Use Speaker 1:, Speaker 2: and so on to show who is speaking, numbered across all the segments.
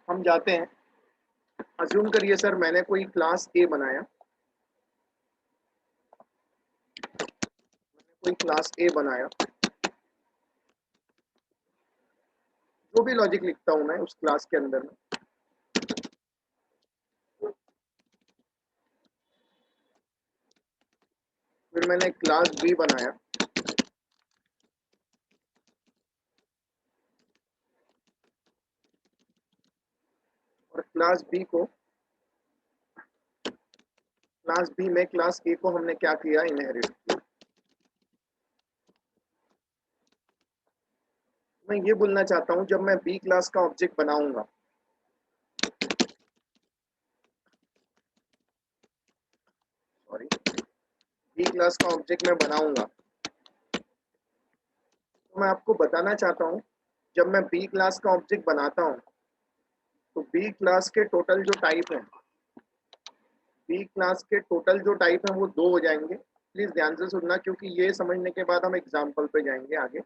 Speaker 1: हम जाते हैं, अज्यूम करिए सर मैंने कोई क्लास ए बनाया, कोई क्लास ए बनाया, जो भी लॉजिक लिखता हूं मैं उस क्लास के अंदर में, फिर मैंने क्लास बी बनाया, और क्लास बी में क्लास ए को हमने क्या किया, इनहेरिट किया। मैं ये बोलना चाहता हूं जब मैं बी क्लास का ऑब्जेक्ट बनाऊंगा, सॉरी, बी क्लास का ऑब्जेक्ट मैं बनाऊंगा, तो मैं आपको बताना चाहता हूं जब मैं बी क्लास का ऑब्जेक्ट बनाता हूं तो बी क्लास के टोटल जो टाइप है, बी क्लास के टोटल जो टाइप है वो दो हो जाएंगे। प्लीज ध्यान से सुनना क्योंकि ये समझने के बाद हम एग्जाम्पल पे जाएंगे आगे।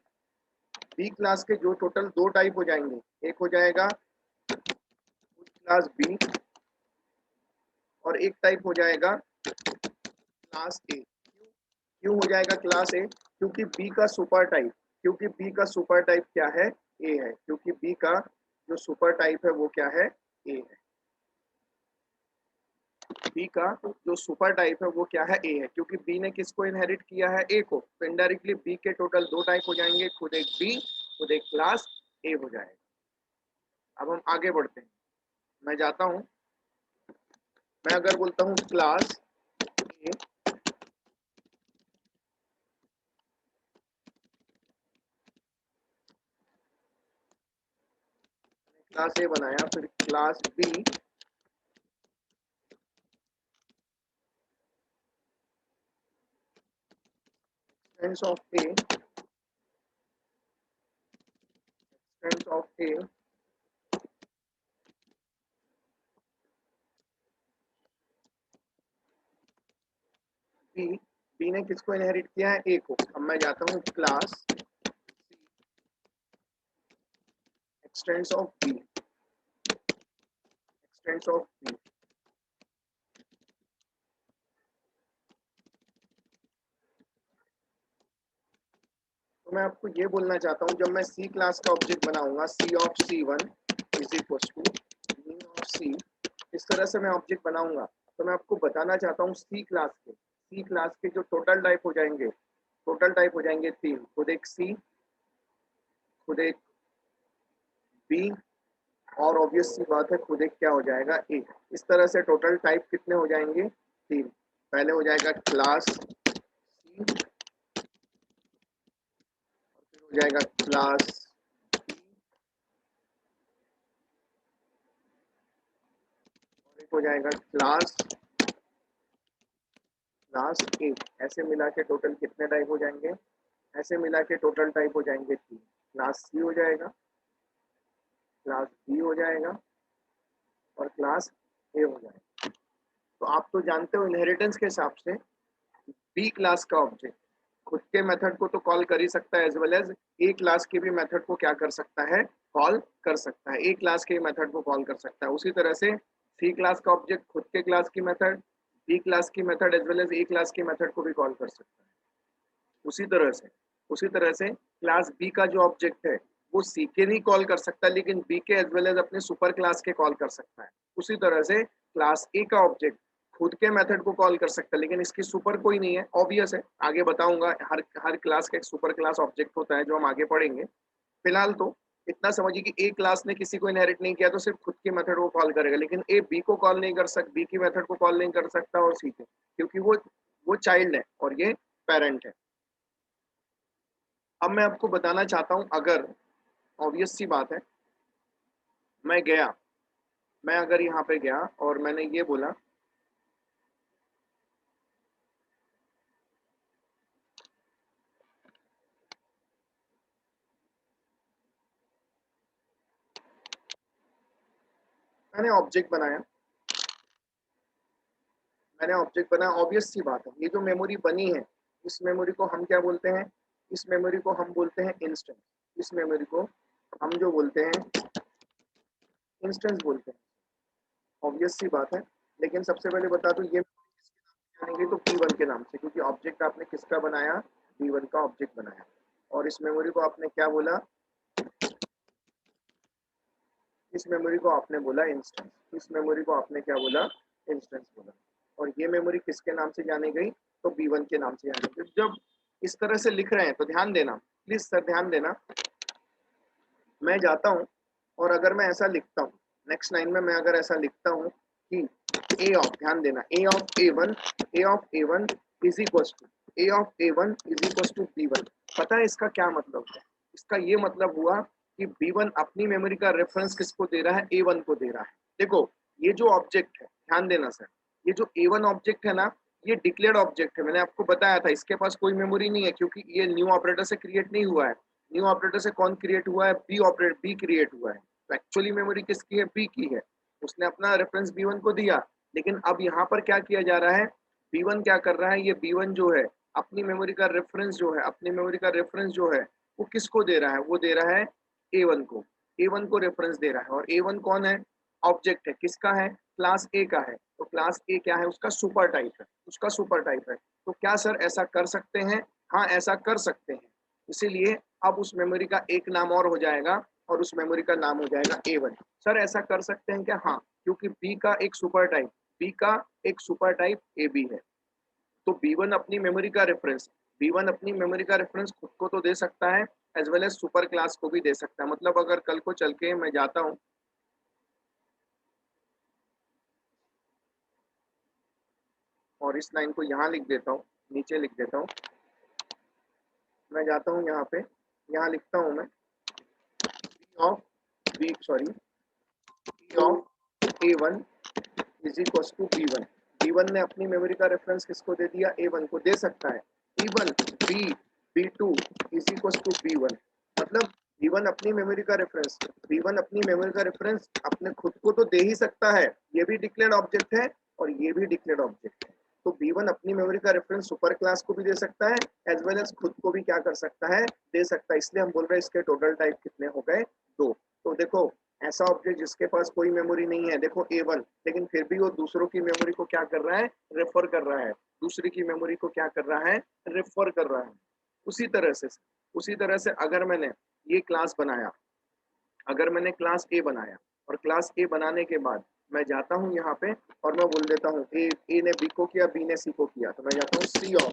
Speaker 1: बी क्लास के जो टोटल दो टाइप हो जाएंगे, एक हो जाएगा क्लास बी और एक टाइप हो जाएगा क्लास ए। क्यों हो जाएगा क्लास ए? क्योंकि बी का सुपर टाइप, क्योंकि बी का सुपर टाइप क्या है, ए है, क्योंकि बी का जो सुपर टाइप है वो क्या है, ए है। बी का जो सुपर टाइप है वो क्या है, ए है, क्योंकि बी ने किसको इनहेरिट किया है, ए को, तो इनडायरेक्टली बी के टोटल दो टाइप हो जाएंगे, खुद एक बी खुद एक क्लास ए हो जाएगा। अब हम आगे बढ़ते हैं, मैं जाता हूं, मैं अगर बोलता हूं क्लास ए, क्लास ए बनाया, फिर class B extends of A, extends of A, B, B ने किसको इनहेरिट किया है, ए को। अब मैं जाता हूँ class extends of B, extends of B, तो मैं आपको ये बोलना चाहता हूँ जब मैं सी क्लास का ऑब्जेक्ट बनाऊंगा, c of c one is equal to b of c, इस तरह से मैं ऑब्जेक्ट बनाऊंगा, तो मैं आपको बताना चाहता हूँ सी क्लास के जो टोटल टाइप हो जाएंगे, टोटल टाइप हो जाएंगे तीन, खुद एक सी, खुद एक बी, और ऑब्वियस सी बात है खुद एक क्या हो जाएगा, ए। इस तरह से टोटल टाइप कितने हो जाएंगे, तीन। पहले हो जाएगा क्लास सी, फिर हो जाएगा क्लास, और एक हो जाएगा क्लास क्लास ए। ऐसे मिला के टोटल कितने टाइप हो जाएंगे, ऐसे मिला के टोटल टाइप हो जाएंगे तीन। क्लास सी हो जाएगा, क्लास बी हो जाएगा, और क्लास ए हो जाएगा। तो आप तो जानते हो इनहेरिटेंस के हिसाब से बी क्लास का ऑब्जेक्ट खुद के मेथड को तो कॉल कर ही सकता है, as well as A class के भी मेथड को क्या कर सकता है, कॉल कर सकता है, ए क्लास के मेथड को कॉल कर सकता है। उसी तरह से सी क्लास का ऑब्जेक्ट खुद के क्लास की मेथड, बी क्लास की method as well as A class की मेथड को भी कॉल कर सकता है। उसी तरह से क्लास बी का जो ऑब्जेक्ट है वो सी के नहीं कॉल कर सकता, लेकिन बी के एज वेल एज अपने सुपर क्लास के कॉल कर सकता है। उसी तरह से क्लास ए का ऑब्जेक्ट खुद के मेथड को कॉल कर सकता है, लेकिन इसकी सुपर कोई नहीं है, ऑब्वियस है, आगे बताऊंगा। हर क्लास का एक सुपर क्लास ऑब्जेक्ट होता है जो हम आगे पढ़ेंगे। फिलहाल तो इतना समझिए कि ए क्लास ने किसी को इनहेरिट नहीं किया तो सिर्फ खुद की मेथड को कॉल करेगा, लेकिन ए बी को कॉल नहीं कर सकता, बी की मेथड को कॉल नहीं कर सकता, और सी के, क्योंकि वो चाइल्ड है और ये पेरेंट है। अब मैं आपको बताना चाहता हूं, अगर ऑब्वियस सी बात है, मैं गया, मैं अगर यहाँ पे गया और मैंने ये बोला मैंने ऑब्जेक्ट बनाया, मैंने ऑब्जेक्ट बनाया, ऑब्वियस सी बात है ये जो मेमोरी बनी है, इस मेमोरी को हम क्या बोलते हैं, इस मेमोरी को हम बोलते हैं इंस्टेंस। इस मेमोरी को हम जो बोलते हैं इंस्टेंस बोलते हैं, ऑब्वियस सी बात है। लेकिन सबसे पहले बता दूं ये जानेंगे तो P1 के नाम से, क्योंकि ऑब्जेक्ट आपने किसका बनाया, P1 का ऑब्जेक्ट बनाया। और इस मेमोरी को आपने क्या बोला, इस मेमोरी को आपने बोला इंस्टेंस, इस मेमोरी को आपने क्या बोला, इंस्टेंस बोला। और ये मेमोरी किसके नाम से जानी गई, तो B1 के नाम से जानी गई। जब इस तरह से लिख रहे हैं तो ध्यान देना, प्लीज सर ध्यान देना। मैं जाता हूं और अगर मैं ऐसा लिखता हूं, नेक्स्ट लाइन में मैं अगर ऐसा लिखता हूं कि ए ऑफ, ध्यान देना, a of A1, a of A1 is equal to, a of A1 is equal to B1। पता है इसका क्या मतलब है, इसका ये मतलब हुआ कि B1 अपनी मेमोरी का रेफरेंस किसको दे रहा है, A1 को दे रहा है। देखो ये जो ऑब्जेक्ट है, ध्यान देना सर, ये जो A1 ऑब्जेक्ट है ना, ये डिक्लेयर्ड ऑब्जेक्ट है। मैंने आपको बताया था इसके पास कोई मेमोरी नहीं है, क्योंकि ये न्यू ऑपरेटर से क्रिएट नहीं हुआ है। न्यू ऑपरेटर से कौन क्रिएट हुआ है, बी क्रिएट हुआ है। तो एक्चुअली मेमोरी किसकी है, बी की है। उसने अपना रेफरेंस B1 को दिया, लेकिन अब यहाँ पर क्या किया जा रहा है, B1 क्या कर रहा है, ये B1 जो है अपनी मेमोरी का रेफरेंस जो है, अपनी मेमोरी का रेफरेंस जो है वो किसको दे रहा है, वो दे रहा है A1 को, A1 को रेफरेंस दे रहा है। और A1 कौन है, ऑब्जेक्ट है, किसका है, क्लास ए का है। तो क्लास ए क्या है, उसका सुपर टाइप है, उसका सुपर टाइप है। तो क्या सर ऐसा कर सकते हैं, हाँ ऐसा कर सकते हैं। इसीलिए अब उस मेमोरी का एक नाम और हो जाएगा, और उस मेमोरी का नाम हो जाएगा A1। सर ऐसा कर सकते हैं क्या, हाँ, क्योंकि बी का एक सुपर टाइप, बी का एक सुपर टाइप AB है। तो B1 अपनी मेमोरी का रेफरेंस, B1 अपनी मेमोरी का रेफरेंस खुद को तो दे सकता है, as well as super class को भी दे सकता है। मतलब अगर कल को चल के मैं जाता हूँ, और इस लाइन को यहाँ लिख देता हूँ, नीचे लिख देता हूँ, मैं जाता हूँ यहाँ पे, यहाँ लिखता हूँ मैं of B, sorry, B of A1 is equal to B1। B1 ने अपनी मेमोरी का रेफरेंस किसको दे दिया, A1 को दे सकता है। Even B2 is equal to B1। मतलब B1 अपनी मेमोरी का रेफरेंस, B1 अपनी मेमोरी का रेफरेंस अपने खुद को तो दे ही सकता है, ये भी डिक्लेयर्ड ऑब्जेक्ट है और ये भी डिक्लेयर्ड ऑब्जेक्ट है। तो B1 अपनी मेमोरी का रेफरेंस सुपर क्लास को भी दे सकता है, एज वेल एज खुद को भी क्या कर सकता है, दे सकता है। इसलिए हम बोल रहे हैं इसके टोटल टाइप कितने हो गए, 2। तो देखो ऐसा ऑब्जेक्ट जिसके पास कोई मेमोरी नहीं है, देखो A1, लेकिन फिर भी वो दूसरों की मेमोरी को क्या कर रहा है, रेफर कर रहा है, दूसरी की मेमोरी को क्या कर रहा है, रेफर कर रहा है। उसी तरह से अगर मैंने ये क्लास बनाया, अगर मैंने क्लास ए बनाया, और क्लास ए बनाने के बाद मैं जाता हूँ यहाँ पे और मैं बोल देता हूँ ए ने बी को किया, बी ने सी को किया, तो मैं जाता हूँ c of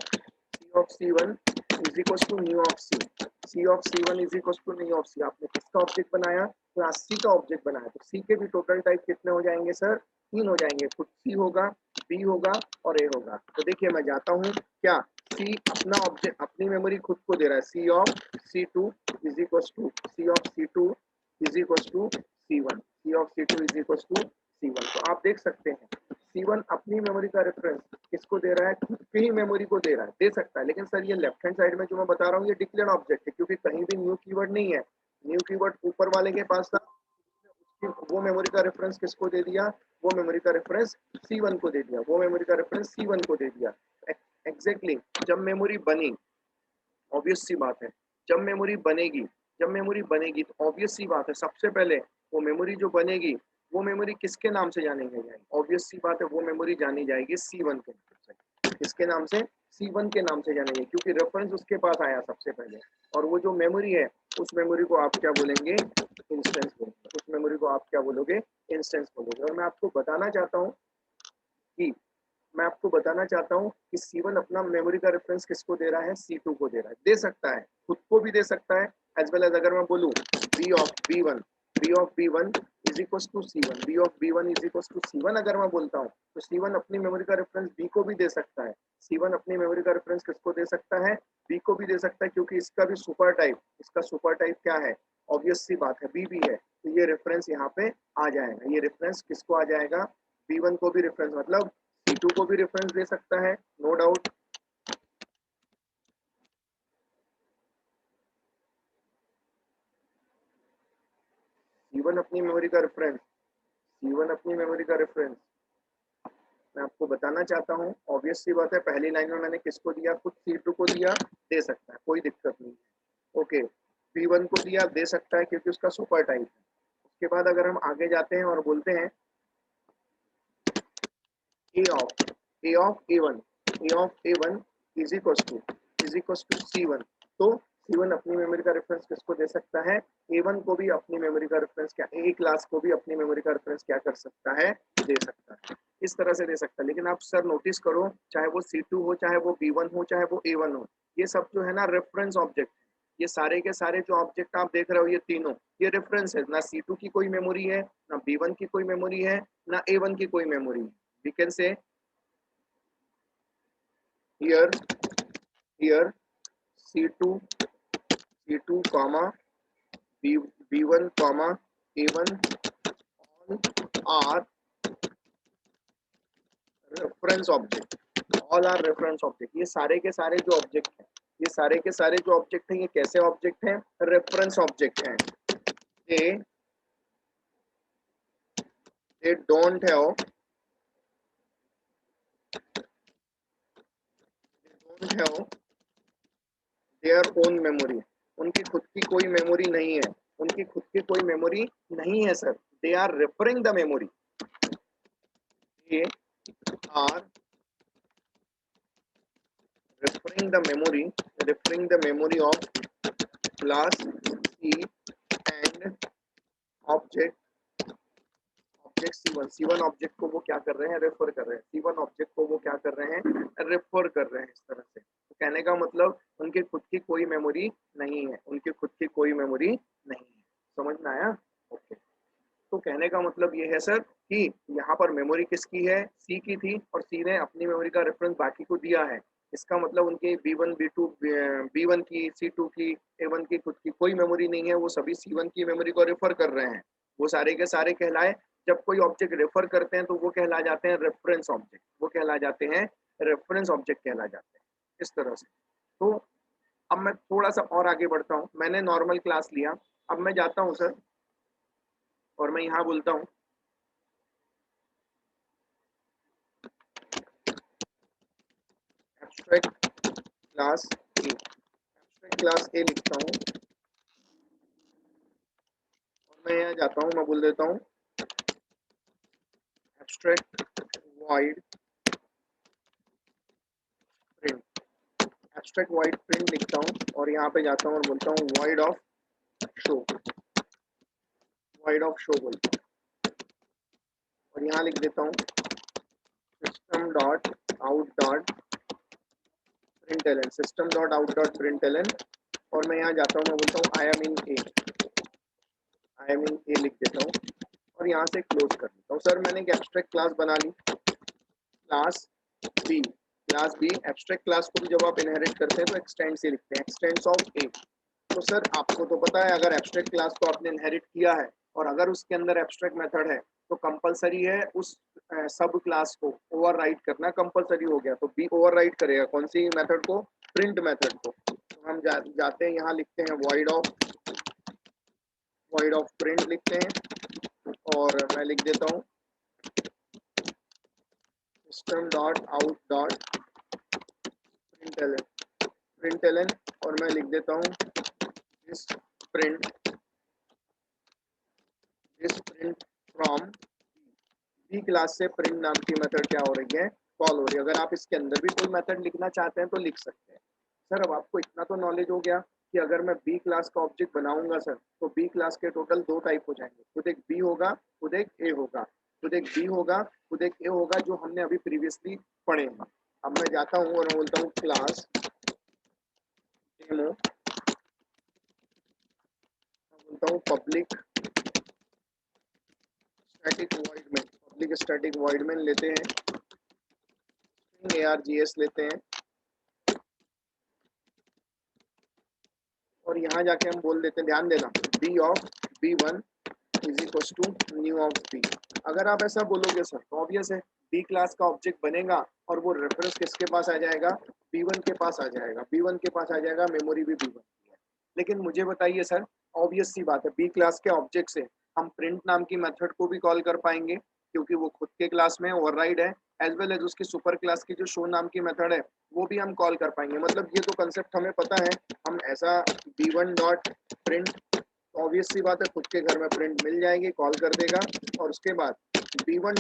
Speaker 1: C1 is equal to new of c of C1 is equal to new of c. आपने किसका ऑब्जेक्ट बनाया, क्लास सी का ऑब्जेक्ट बनाया। तो सी के भी टोटल टाइप कितने हो जाएंगे सर, 3 हो जाएंगे। खुद सी होगा, बी होगा और ए होगा। तो देखिए मैं जाता हूँ, क्या सी अपना ऑब्जेक्ट, अपनी मेमोरी खुद को दे रहा है, c of C2 is equal to c of C2 is equal to C1, c of C2 is equal to C1। तो आप देख सकते हैं C1 अपनी मेमोरी का रेफरेंस किसको दे रहा है, खुद की ही मेमोरी को दे रहा है, दे सकता है। लेकिन सर ये लेफ्ट हैंड साइड में जो मैं बता रहा हूँ ये डिक्लेयर्ड ऑब्जेक्ट है, क्योंकि कहीं भी न्यू कीवर्ड नहीं है। न्यू कीवर्ड ऊपर वाले के पास था, वो मेमोरी का रेफरेंस किसको दे दिया, वो मेमोरी का रेफरेंस C1 को दे दिया, वो मेमोरी का रेफरेंस C1 को दे दिया। एग्जैक्टली जब मेमोरी बनी, ऑब्वियस सी बात है, जब मेमोरी बनेगी, जब मेमोरी बनेगी तो ऑब्वियस सी बात है, सबसे पहले वो मेमोरी जो बनेगी वो मेमोरी किसके नाम से जानी जाएगी, ऑब्वियस सी बात है, वो मेमोरी जानी जाएगी C1 के नाम से। किसके नाम से, C1 के नाम से जानी जाएगी, क्योंकि रेफरेंस उसके पास आया सबसे पहले। और वो जो मेमोरी है उस मेमोरी को आप क्या बोलेंगे, इंस्टेंस बोलेंगे। उस मेमोरी को आप क्या बोलोगे, इंस्टेंस बोलोगे। और मैं आपको बताना चाहता हूँ कि मैं आपको बताना चाहता हूँ कि C1 अपना मेमोरी का रेफरेंस किसको दे रहा है, C2 को दे रहा है, दे सकता है, खुद को भी दे सकता है। एज वेल एज अगर मैं बोलूँ B of B1 is equal to C1, B of B1 is equal to C1 अगर मैं बोलता हूँ, तो C1 अपनी मेमोरी का रेफरेंस B को भी दे सकता है। C1 अपनी मेमोरी का रेफरेंस किसको दे सकता है, B को भी दे सकता है, क्योंकि इसका भी सुपर टाइप, इसका सुपर टाइप क्या है, ऑब्वियस सी बात है, B भी है। तो ये रेफरेंस यहाँ पे आ जाएगा, ये रेफरेंस किसको आ जाएगा, B1 को भी रेफरेंस, मतलब C2 को भी रेफरेंस दे सकता है, नो डाउट। C1 अपनी मेमोरी का रेफरेंस, C1 अपनी मेमोरी का रेफरेंस मैं आपको बताना चाहता हूँ, ऑब्वियस सी बात है, पहली लाइन में मैंने किसको दिया, खुद C2 को दिया, दे सकता है, कोई दिक्कत नहीं है। ओके, B1 को दिया, दे सकता है, क्योंकि उसका सुपर टाइप है, उसके बाद अगर हम आगे जाते हैं और बोलते हैं a of a one is equal to C1, तो C1 अपनी मेमोरी का रेफरेंस किसको दे सकता है, A1 को भी अपनी मेमोरी का रेफरेंस क्या, ए क्लास को भी अपनी मेमोरी का रेफरेंस क्या कर सकता है, दे सकता है, इस तरह से दे सकता है। लेकिन आप सर नोटिस करो, चाहे वो C2 हो, चाहे वो B1 हो, चाहे वो A1 हो, ये सब जो है ना रेफरेंस ऑब्जेक्ट, ये सारे के सारे जो ऑब्जेक्ट आप देख रहे हो ये तीनों, ये रेफरेंस है। ना C2 की कोई मेमोरी है, ना B1 की कोई मेमोरी है, ना A1 की कोई मेमोरी है। We can say here here C2 comma B1 comma A1 all are reference object, all are reference object। ये सारे के सारे जो ऑब्जेक्ट हैं, ये सारे के सारे जो ऑब्जेक्ट हैं, ये कैसे ऑब्जेक्ट हैं, रेफरेंस ऑब्जेक्ट हैं। they they don't have their own memory, उनकी खुद की कोई मेमोरी नहीं है, उनकी खुद की कोई मेमोरी नहीं है sir. they are referring the memory, they are referring the memory of class C and object C1 object को वो क्या कर रहे हैं, रेफर कर रहे हैं। C1 ऑब्जेक्ट को वो क्या कर रहे हैं, रेफर कर रहे हैं, इस तरह से। तो कहने का मतलब उनकी खुद की कोई मेमोरी नहीं है, उनकी खुद की कोई मेमोरी नहीं है। समझ में आया? ओके। तो कहने का मतलब ये है सर कि यहाँ पर मेमोरी किसकी है, सी की थी, और सी ने अपनी मेमोरी का रेफरेंस बाकी को दिया है। इसका मतलब उनके B1 B2 B1 की, C2 की, A1 की खुद की कोई मेमोरी नहीं है, वो सभी C1 की मेमोरी को रेफर कर रहे हैं। वो सारे के सारे कहलाए, जब कोई ऑब्जेक्ट रेफर करते हैं तो वो कहला जाते हैं रेफरेंस ऑब्जेक्ट, वो कहला जाते हैं रेफरेंस ऑब्जेक्ट कहला जाते हैं, इस तरह से। तो अब मैं थोड़ा सा और आगे बढ़ता हूँ। मैंने नॉर्मल क्लास लिया, अब मैं जाता हूँ सर और मैं यहाँ बोलता हूँ एब्स्ट्रैक्ट क्लास ए, एब्स्ट्रैक्ट क्लास ए लिखता हूँ और मैं यहाँ जाता हूँ, मैं बोल देता हूँ abstract void print, abstract void print लिखता हूँ और यहाँ पे जाता हूँ और बोलता हूँ void of show, void of show बोलता हूँ और यहाँ लिख देता हूँ system dot out dot println, system dot out dot println, और मैं यहाँ जाता हूँ, मैं बोलता हूँ आई एम इन ए लिख देता हूँ और यहाँ से क्लोज कर देता हूँ। सर मैंने एक एब्स्ट्रैक्ट क्लास बना ली, क्लास बी, एब्स्ट्रैक्ट क्लास को भी जब आप इनहेरिट करते हैं तो एक्सटेंड से लिखते हैं, एक्सटेंड्स ऑफ ए। तो सर आपको तो पता है, अगर एब्स्ट्रैक्ट क्लास को आपने इनहेरिट किया है और अगर उसके अंदर एब्स्ट्रैक्ट मेथड है तो कंपलसरी है उस सब क्लास को ओवरराइड करना कंपलसरी हो गया। तो बी ओवरराइड करेगा कौन सी मेथड को, प्रिंट मेथड को। तो हम जाते हैं यहाँ लिखते हैं वॉइड ऑफ प्रिंट लिखते हैं और मैं लिख देता हूँ system dot out dot println और मैं लिख देता हूँ this print from B class से प्रिंट नाम की मेथड क्या हो रही है, कॉल हो रही है। अगर आप इसके अंदर भी कोई मेथड लिखना चाहते हैं तो लिख सकते हैं। सर अब आपको इतना तो नॉलेज हो गया कि अगर मैं बी क्लास का ऑब्जेक्ट बनाऊंगा सर, तो बी क्लास के टोटल दो टाइप हो जाएंगे, खुद एक बी होगा, खुद एक ए होगा, खुद एक बी होगा, खुद एक ए होगा, जो हमने अभी प्रीवियसली पढ़े हैं। अब मैं जाता हूँ और मैं बोलता हूँ क्लास डेमो, बोलता हूँ पब्लिक स्टैटिक वॉइड मेन लेते हैं, args लेते हैं और यहाँ जाके हम बोल देते हैं, ध्यान देना, B of b1 is equal to new of B. अगर आप ऐसा बोलोगे सर तो ऑब्वियस है बी क्लास का ऑब्जेक्ट बनेगा और वो रेफरेंस किसके पास आ जाएगा, b1 के पास आ जाएगा, b1 के पास आ जाएगा, मेमोरी भी b1 की है। लेकिन मुझे बताइए सर, ऑब्वियस सी बात है बी क्लास के ऑब्जेक्ट से हम प्रिंट नाम की मेथड को भी कॉल कर पाएंगे क्योंकि वो खुद के क्लास में ओवरराइड है, एज वेल एज उसकी सुपर क्लास की जो शो नाम की मेथड है वो भी हम कॉल कर पाएंगे। मतलब ये तो कंसेप्ट हमें पता है, हम ऐसा b1 डॉट प्रिंट ऑब्वियस सी बात है खुद के घर में प्रिंट मिल जाएगी, कॉल कर देगा और उसके बाद b one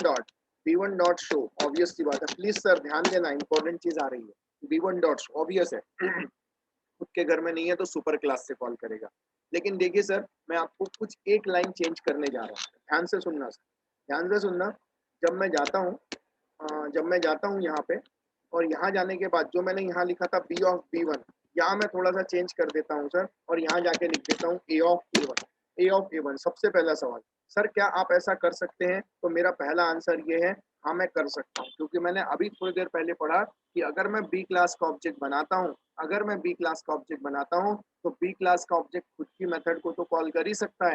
Speaker 1: dot show, obvious सी बात है। प्लीज सर ध्यान देना, इंपॉर्टेंट चीज आ रही है। B one dot show obvious है खुद के घर में नहीं है तो सुपर क्लास से कॉल करेगा। लेकिन देखिए सर, मैं आपको कुछ एक लाइन चेंज करने जा रहा हूँ, ध्यान से सुनना सर, ध्यान से सुनना। जब मैं जाता हूँ यहाँ पे, और यहाँ जाने के बाद जो मैंने यहाँ लिखा था बी ऑफ बी वन, यहाँ मैं थोड़ा सा चेंज कर देता हूँ सर, और यहाँ जाके लिख देता हूँ a of a one. A of a one, सबसे पहला सवाल, सर क्या आप ऐसा कर सकते हैं? तो मेरा पहला आंसर ये है, हाँ मैं कर सकता हूँ, क्योंकि मैंने अभी थोड़ी देर पहले पढ़ा कि अगर मैं बी क्लास का ऑब्जेक्ट बनाता हूँ, तो बी क्लास का ऑब्जेक्ट खुद की मेथड को तो कॉल कर ही सकता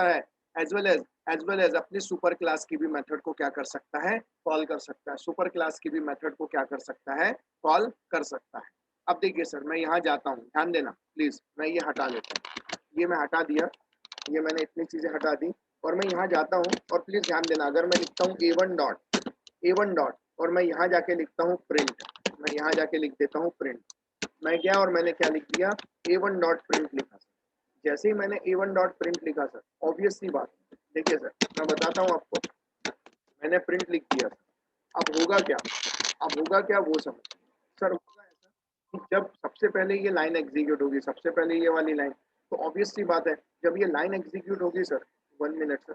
Speaker 1: है, एज वेल एज अपनी सुपर क्लास की भी मेथड को क्या कर सकता है, कॉल कर सकता है। सुपर क्लास की भी मेथड को क्या कर सकता है, कॉल कर सकता है। अब देखिए सर, मैं यहाँ जाता हूँ, ध्यान देना प्लीज, मैं ये हटा लेता हूँ, ये मैं हटा दिया, ये मैंने इतनी चीजें हटा दी, और मैं यहाँ जाता हूँ, और प्लीज ध्यान देना, अगर मैं लिखता हूँ ए वन डॉट और मैं यहाँ जाके लिखता हूँ प्रिंट, मैं यहाँ जाके लिख देता हूँ प्रिंट, मैं गया और मैंने क्या लिख दिया, ए वन डॉट प्रिंट लिखा। जैसे ही मैंने ए वन डॉट प्रिंट लिखा सर, ऑब्वियस सी बात, देखिए सर मैं बताता हूँ आपको, मैंने प्रिंट लिख दिया सर, अब होगा क्या वो समझ सर। होगा ऐसा कि जब सबसे पहले ये लाइन एग्जीक्यूट होगी, सबसे पहले ये वाली लाइन, तो ऑब्वियस सी बात है जब ये लाइन एग्जीक्यूट होगी सर, 1 मिनट सर,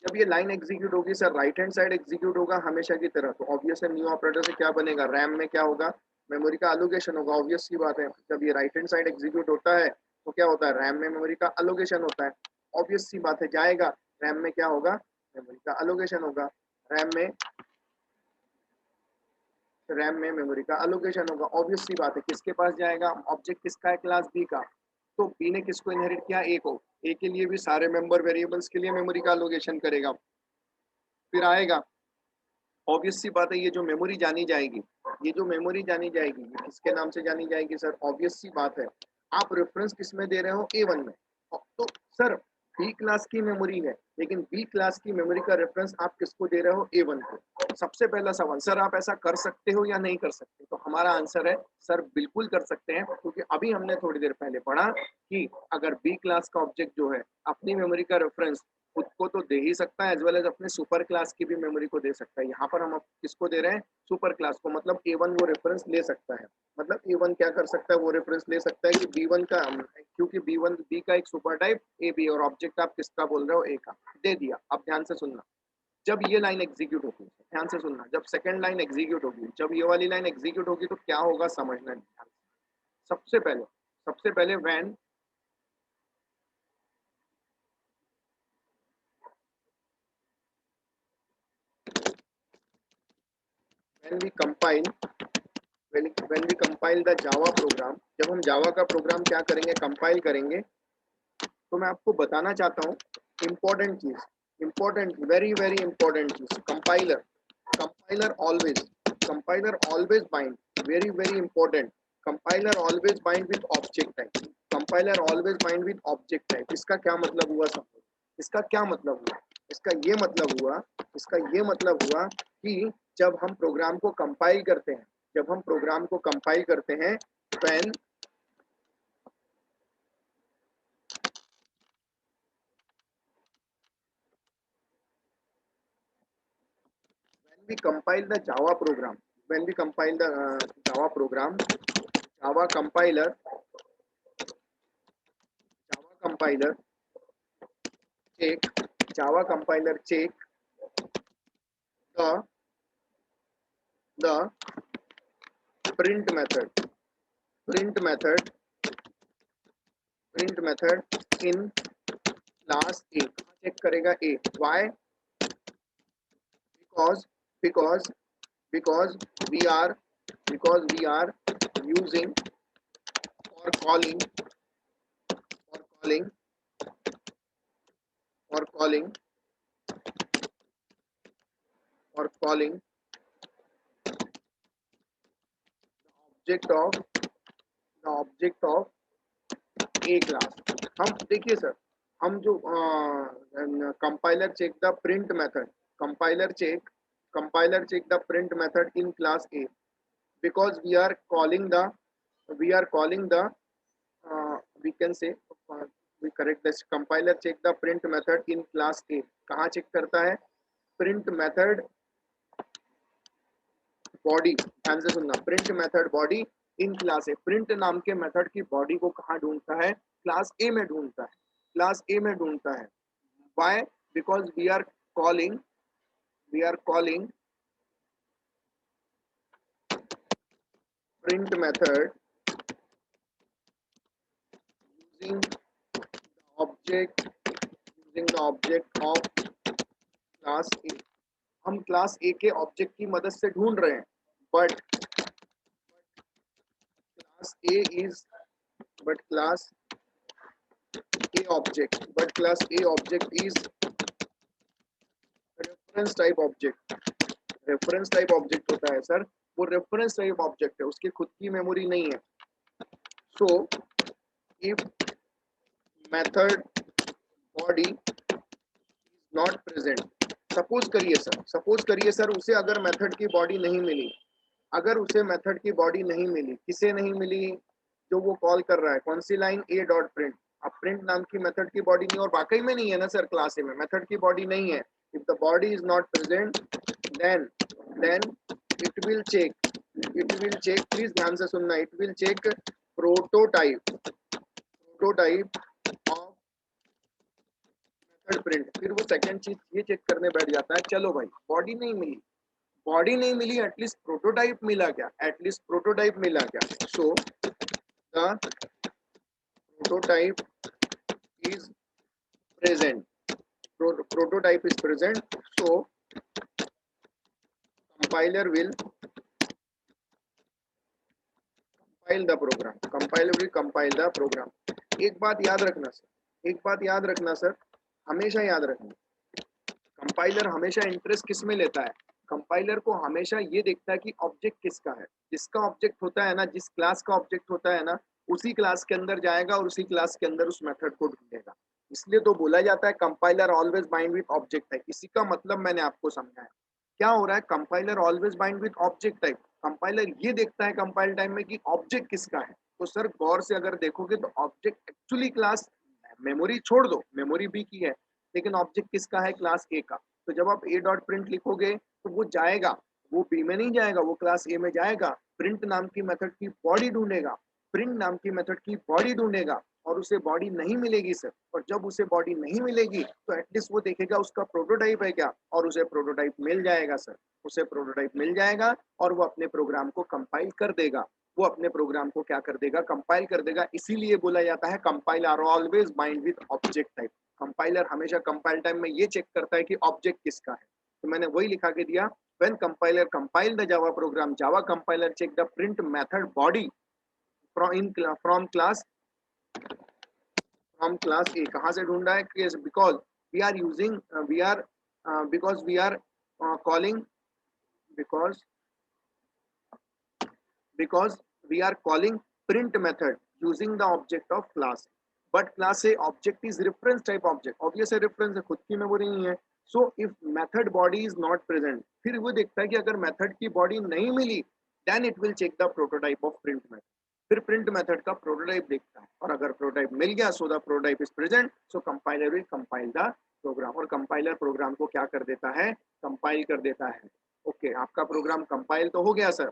Speaker 1: जब ये लाइन एग्जीक्यूट होगी sir, right hand side execute होगा हमेशा की तरह, तो ऑब्वियस है न्यू ऑपरेटर से क्या बनेगा, रैम में क्या होगा, मेमोरी का अलोकेशन होगा। ऑब्वियस सी बात है, जब ये राइट हैंड साइड एग्जीक्यूट होता है तो क्या होता है, रैम में मेमोरी का अलोकेशन होता है। ऑब्वियस सी बात है, जाएगा रैम में क्या होगा, मेमोरी का अलोकेशन होगा, रैम में मेमोरी का अलोकेशन होगा। ऑब्वियस सी बात है, किसके पास जाएगा, ऑब्जेक्ट किसका है, क्लास बी का, तो बी ने किसको इनहेरिट किया, ए को, ए के लिए भी सारे मेंबर वेरिएबल्स के लिए मेमोरी का अलोकेशन करेगा, फिर आएगा। ऑब्वियस सी बात है, ये जो मेमोरी जानी जाएगी, ये किसके नाम से जानी जाएगी सर, ऑब्वियस सी बात है, आप रेफरेंस किस में दे रहे हो, ए1 में, तो सर बी क्लास की मेमोरी है, लेकिन बी क्लास की मेमोरी का रेफरेंस आप किसको दे रहे हो, ए1 को। सबसे पहला सवाल, सर आप ऐसा कर सकते हो या नहीं कर सकते, तो हमारा आंसर है सर बिल्कुल कर सकते हैं, क्योंकि अभी हमने थोड़ी देर पहले पढ़ा कि अगर बी क्लास का ऑब्जेक्ट जो है अपनी मेमोरी का रेफरेंस खुद को तो दे ही सकता है, एज वेल एज अपने सुपर क्लास की भी मेमोरी को दे सकता है। यहाँ पर हम किसको दे रहे हैं, सुपर क्लास को, मतलब ए1 वो रेफरेंस ले सकता है, मतलब ए1 क्या कर सकता है, वो रेफरेंस ले सकता है कि बी1 का, क्योंकि बी1 बी का एक सुपर टाइप ए बी, और ऑब्जेक्ट आप किसका बोल रहे हो, ए का, दे दिया। अब ध्यान से सुनना, जब ये लाइन एग्जीक्यूट होगी, ध्यान से सुनना, जब सेकंड लाइन एग्जीक्यूट होगी, जब ये वाली लाइन एग्जीक्यूट होगी तो क्या होगा समझना ध्यान से। सबसे पहले when we compile when we compile the Java program, जब हम जावा का प्रोग्राम क्या करेंगे, कंपाइल करेंगे, तो मैं आपको बताना चाहता हूँ इंपॉर्टेंट चीज, इंपॉर्टेंट, वेरी वेरी इंपॉर्टेंट चीज, compiler always bind, very very important, compiler always bind with object type, इसका क्या मतलब हुआ समझो, इसका क्या मतलब हुआ, इसका ये मतलब हुआ कि जब हम प्रोग्राम को कंपाइल करते हैं, when we compile the Java program, when we compile the Java program, Java compiler, check, Java compiler check the the print method, print method, print method in class A, check करेगा A, why, because because because we are using or calling or calling object of A class. हम देखिए sir, हम जो compiler check the print method, compiler check the print method in class A, because we are calling the we are calling the we can say we correct this compiler check the print method in class A. कहाँ check करता है? print method body, ध्यान से सुनना, print method body in class A. print नाम के method की body को कहाँ ढूंढता है? क्लास A में ढूंढता है, क्लास A में ढूंढता है. why? because we are calling print method using object of class A. हम क्लास A के ऑब्जेक्ट की मदद से ढूंढ रहे हैं, but class A is class A object is reference type object. Reference type object होता है सर, वो रेफरेंस टाइप ऑब्जेक्ट है, उसकी खुद की मेमोरी नहीं है. So if method body is not present, suppose करिए सर उसे अगर मेथड की बॉडी नहीं मिली, अगर उसे मेथड की बॉडी नहीं मिली, किसे नहीं मिली? जो वो कॉल कर रहा है, कौन सी लाइन? ए डॉट प्रिंट. अब प्रिंट नाम की मेथड की बॉडी नहीं, और वाकई में नहीं है ना सर, क्लास ए में मेथड की बॉडी नहीं है. If the body is not present then it will check, please ध्यान से सुनना, it will check prototype of method print. फिर वो सेकंड चीज ये चेक करने बैठ जाता है, चलो भाई बॉडी नहीं मिली, एटलीस्ट प्रोटोटाइप मिला क्या? So the prototype is present. Prototype is present, so compiler will compile the program. एक बात याद रखना सर, हमेशा याद रखना, कंपाइलर हमेशा इंटरेस्ट किस में लेता है? कंपाइलर को हमेशा ये देखता है कि ऑब्जेक्ट किसका है. जिसका ऑब्जेक्ट होता है ना, जिस क्लास का ऑब्जेक्ट होता है ना, उसी क्लास के अंदर जाएगा और उसी क्लास के अंदर उस मेथड को ढूंढेगा. इसलिए तो बोला जाता है compiler always bind with object type. इसी का मतलब मैंने आपको समझाया. क्या हो रहा है? Compiler always bind with object type. Compiler ये देखता है कंपाइल टाइम में कि ऑब्जेक्ट किसका है. तो सर गौर से अगर देखोगे तो ऑब्जेक्ट एक्चुअली क्लास, मेमोरी छोड़ दो, मेमोरी बी की है, लेकिन ऑब्जेक्ट किसका है? क्लास ए का. तो जब आप ए डॉट प्रिंट लिखोगे तो वो जाएगा, वो बी में नहीं जाएगा, वो क्लास ए में जाएगा. प्रिंट नाम की मेथड की बॉडी ढूंढेगा, और उसे बॉडी नहीं मिलेगी सर. और जब उसे बॉडी नहीं मिलेगी तो एटलीस्ट वो देखेगा उसका प्रोटोटाइप है क्या, और उसे प्रोटोटाइप मिल जाएगा सर. और वो अपने प्रोग्राम को कंपाइल कर देगा. कंपाइल कर देगा. इसीलिए बोला जाता है compiler always bind with object type. Compiler हमेशा कंपाइल टाइम में ये चेक करता है कि ऑब्जेक्ट किसका है. तो मैंने वही लिखा के दिया, when compiler compile the Java program, Java compiler check the print method body from class A. कहाँ से ढूंढा है? Because we are using because we are calling because we are calling print method using the object of class. But class A object is reference type object. Obvious है, reference है, खुद की memory नहीं है. So if method body is not present, फिर वो देखता है कि अगर method की body नहीं मिली, then it will check the prototype of print method. फिर print method का prototype देखता है, और अगर prototype मिल गया, so the prototype is present, so compiler will compile the program. और compiler program को क्या कर देता है? Compile कर देता है. ओके, आपका प्रोग्राम कंपाइल तो हो गया सर,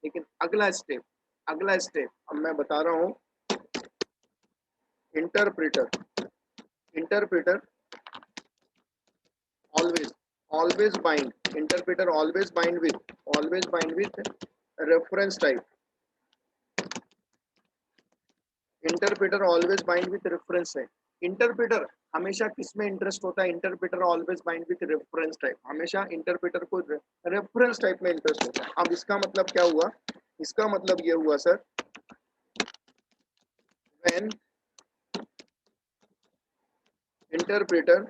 Speaker 1: लेकिन अगला स्टेप अब मैं बता रहा हूँ. Interpreter always bind with reference type. Interpreter हमेशा किस में इंटरेस्ट होता है? Interpreter always bind with reference type. हमेशा इंटरप्रेटर को रेफरेंस टाइप में इंटरेस्ट होता है. अब इसका मतलब क्या हुआ? इसका मतलब ये हुआ sir, when interpreter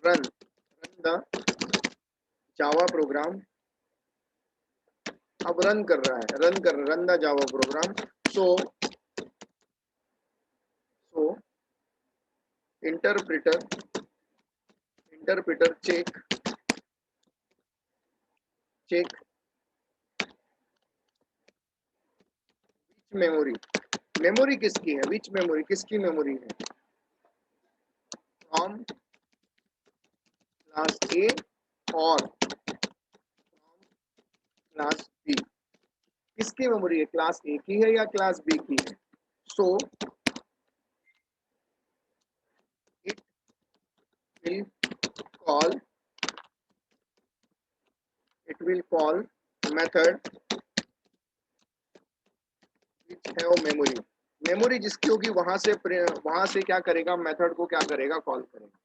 Speaker 1: run the Java program, अब run the Java program. So interpreter check check memory, memory किसकी है, विच मेमोरी किसकी मेमोरी है, फ्रॉम क्लास ए और क्लास बी, किसकी मेमोरी है, क्लास ए की है या क्लास बी की है। So it will call, it will call method which have memory, memory जिसकी होगी वहां से क्या करेगा, मेथड को क्या करेगा, कॉल करेगा।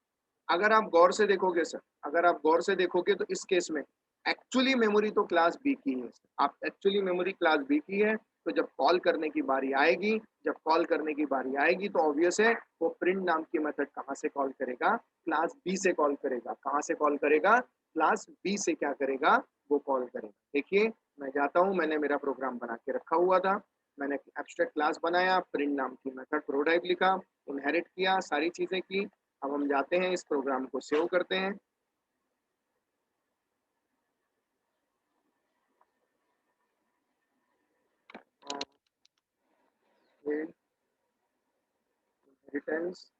Speaker 1: अगर आप गौर से देखोगे सर, अगर आप गौर से देखोगे तो इस केस में एक्चुअली मेमोरी तो क्लास बी की है, आप एक्चुअली मेमोरी क्लास बी की है। तो जब कॉल करने की बारी आएगी, जब कॉल करने की बारी आएगी तो ऑब्वियस है वो प्रिंट नाम की मेथड कहाँ से कॉल करेगा, क्लास बी से कॉल करेगा। कहाँ से कॉल करेगा, क्लास बी से क्या करेगा, वो कॉल करेगा। देखिए मैं जाता हूँ, मैंने मेरा प्रोग्राम बना के रखा हुआ था, मैंने एब्स्ट्रैक्ट क्लास बनाया, प्रिंट नाम की मेथड प्रोटाइप लिखा, इनहेरिट किया, सारी चीजें की। अब हम जाते हैं इस प्रोग्राम को सेव करते हैं। इनहेरिटेंस,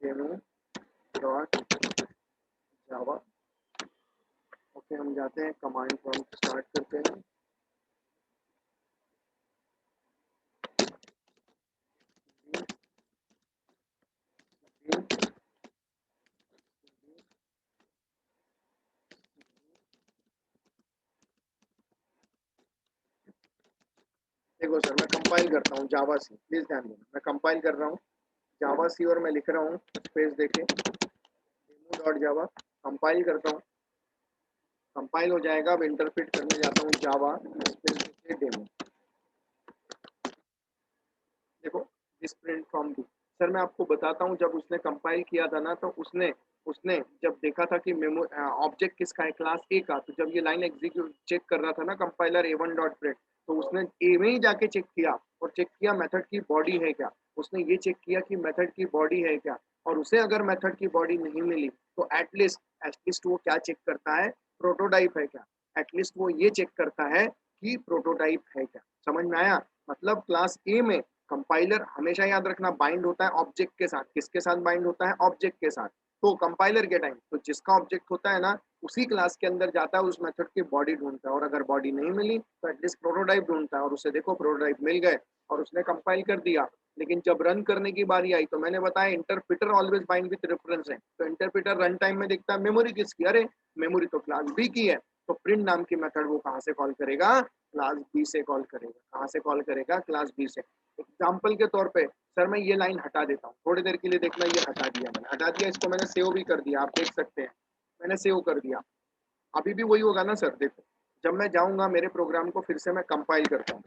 Speaker 1: डेमो डॉट जावा। ओके हम जाते हैं, कमांड प्रॉम्प्ट स्टार्ट करते हैं। देखो सर मैं कंपाइल करता हूँ जावा सी, प्लीज ध्यान देना, मैं कंपाइल कर रहा हूँ जावा सी और मैं लिख रहा हूँ स्पेस देखे डेमो डॉट जावा, कंपाइल करता हूँ, कंपाइल हो जाएगा। अब इंटरप्रेट करने जाता हूँ जावा स्पेस देखे डेमो। देखो this print from B. Sir मैं आपको बताता हूँ, जब उसने कंपाइल किया था ना तो उसने उसने जब देखा था कि मेमो ऑब्जेक्ट किसका है, क्लास ए का, तो जब ये लाइन एग्जीक्यूट चेक कर रहा था ना कंपाइलर A1 डॉट प्रिंट, तो उसने ए में ही जाके चेक किया और चेक किया मेथड की बॉडी है क्या, उसने ये चेक किया कि मेथड की बॉडी है क्या। और उसे अगर मेथड की बॉडी नहीं मिली तो एटलीस्ट वो क्या चेक करता है, प्रोटोटाइप है क्या। एटलीस्ट वो ये चेक करता है कि प्रोटोटाइप है क्या। समझ में आया, मतलब क्लास ए में कंपाइलर हमेशा याद रखना बाइंड होता है ऑब्जेक्ट के साथ। किसके साथ बाइंड होता है, ऑब्जेक्ट के साथ। तो कंपाइलर के टाइम तो जिसका ऑब्जेक्ट होता है ना उसी क्लास के अंदर जाता है, उस मेथड की बॉडी ढूंढता है, और अगर बॉडी नहीं मिली तो एटलीस्ट प्रोटोटाइप ढूंढता है, और उसे देखो प्रोटोटाइप मिल गए और उसने कंपाइल कर दिया। लेकिन जब रन करने की बारी आई तो मैंने बताया interpreter always bind with reference है, तो इंटरप्रिटर रन टाइम में देखता है मेमोरी किसकी, अरे मेमोरी तो क्लास बी की है। तो प्रिंट नाम की मेथड वो कहाँ से कॉल करेगा, क्लास बी से कॉल करेगा। कहाँ से कॉल करेगा, क्लास बी से। एग्जाम्पल के तौर पे सर मैं ये लाइन हटा देता हूँ थोड़ी देर के लिए, देखना ये हटा दिया मैंने, हटा दिया, इसको मैंने सेव भी कर दिया, आप देख सकते हैं मैंने सेव कर दिया। अभी भी वही होगा ना सर, देखो जब मैं जाऊंगा मेरे प्रोग्राम को फिर से मैं कंपाइल करता हूँ,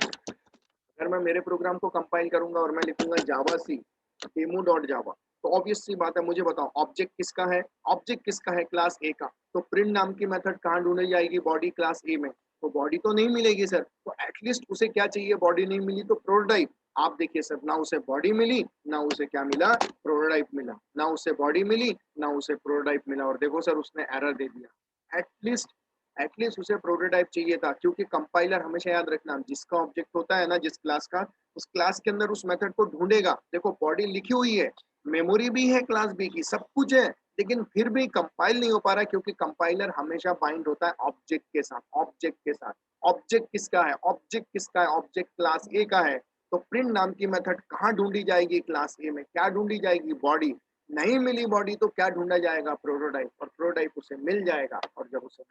Speaker 1: अगर मैं मेरे प्रोग्राम को कंपाइल करूंगा और मैं लिखूंगा जावा सी डेमो डॉट जावा, तो ऑब्वियस सी बात है, मुझे बताओ ऑब्जेक्ट किसका है, ऑब्जेक्ट किसका है, क्लास ए का। तो प्रिंट नाम की मेथड कहाँ ढूंढी जाएगी, बॉडी क्लास ए में। तो बॉडी तो नहीं मिलेगी सर, तो एटलीस्ट उसे क्या चाहिए, बॉडी नहीं मिली तो प्रोटोटाइप। आप देखिए सर, ना उसे बॉडी मिली ना उसे क्या मिला, प्रोटोटाइप मिला, ना उसे बॉडी मिली ना उसे प्रोटोटाइप मिला, और देखो सर उसने एरर दे दिया। एटलीस्ट एटलीस्ट उसे प्रोटोटाइप चाहिए था, क्योंकि कंपाइलर हमेशा याद रखना जिसका ऑब्जेक्ट होता है ना जिस क्लास का, उस क्लास के अंदर उस मेथड को ढूंढेगा। देखो बॉडी लिखी हुई है, मेमोरी भी है क्लास बी की, सब कुछ है, लेकिन फिर भी कंपाइल नहीं हो पा रहा है, क्योंकि कंपाइलर हमेशा बाइंड होता है ऑब्जेक्ट के साथ, ऑब्जेक्ट के साथ। ऑब्जेक्ट किसका है, ऑब्जेक्ट किसका है, ऑब्जेक्ट क्लास ए का है। तो प्रिंट नाम की मेथड कहाँ ढूंढी जाएगी, क्लास ए में। क्या ढूंढी जाएगी, बॉडी। नहीं मिली बॉडी तो क्या ढूंढा जाएगा, प्रोटोटाइप, और प्रोटोटाइप उसे मिल जाएगा। और जब उसे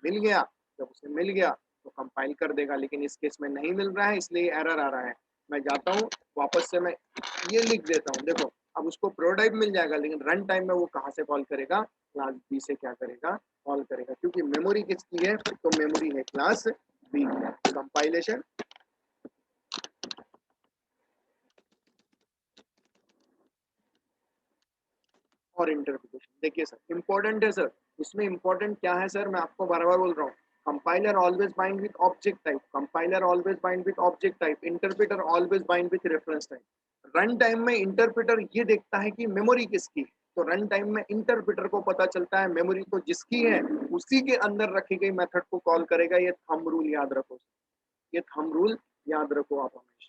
Speaker 1: मिल गया तो कंपाइल कर देगा, लेकिन इस केस में नहीं मिल रहा है इसलिए एरर आ रहा है। मैं जाता हूँ वापस से, मैं ये लिख देता हूँ, देखो अब उसको प्रोटोटाइप मिल जाएगा, लेकिन रन टाइम में वो कहाँ से कॉल करेगा, क्लास बी से क्या करेगा, कॉल करेगा, क्योंकि मेमोरी किसकी है, तो मेमोरी है क्लास बी। कंपाइलेशन और इंटरप्रिटेशन। देखिए सर इंपॉर्टेंट है सर, इसमें इंपॉर्टेंट क्या है सर, मैं आपको बार बार बोल रहा हूँ, compiler always bind with object type, compiler always bind with object type, interpreter always bind with reference type. Run time में इंटरप्रेटर ये देखता है कि मेमोरी किसकी है, तो रन टाइम में इंटरप्रेटर को पता चलता है मेमोरी तो जिसकी है उसी के अंदर रखी गई मेथड को कॉल करेगा। ये थंब रूल याद रखो, ये थंब रूल याद रखो आप हमेशा।